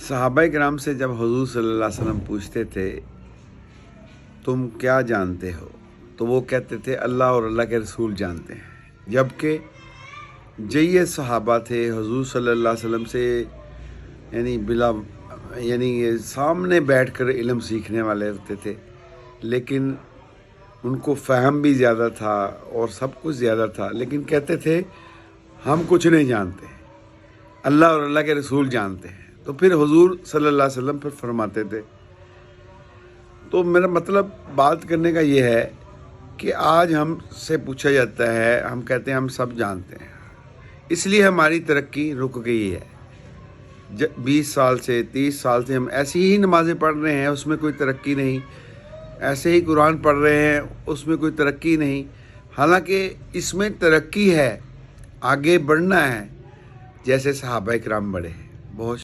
सहाबा-ए-किराम से जब हुज़ूर सल्लल्लाहु अलैहि वसल्लम पूछते थे, तुम क्या जानते हो? तो वो कहते थे अल्लाह और अल्लाह के रसूल जानते हैं। जबकि जय्य सहाबा थे हुज़ूर सल्लल्लाहु अलैहि वसल्लम से यानी सामने बैठकर इल्म सीखने वाले होते थे, लेकिन उनको फ़हम भी ज़्यादा था और सब कुछ ज़्यादा था, लेकिन कहते थे हम कुछ नहीं जानते, अल्लाह और अल्लाह के रसूल जानते हैं। तो फिर हुज़ूर सल्लल्लाहु अलैहि वसल्लम फिर फरमाते थे। तो मेरा मतलब बात करने का ये है कि आज हमसे पूछा जाता है, हम कहते हैं हम सब जानते हैं, इसलिए हमारी तरक्की रुक गई है। 20 साल से 30 साल से हम ऐसी ही नमाज़ें पढ़ रहे हैं, उसमें कोई तरक्की नहीं, ऐसे ही कुरान पढ़ रहे हैं, उसमें कोई तरक्की नहीं। हालांकि इसमें तरक्की है, आगे बढ़ना है, जैसे सहाबा-ए-किराम बढ़े। बहुत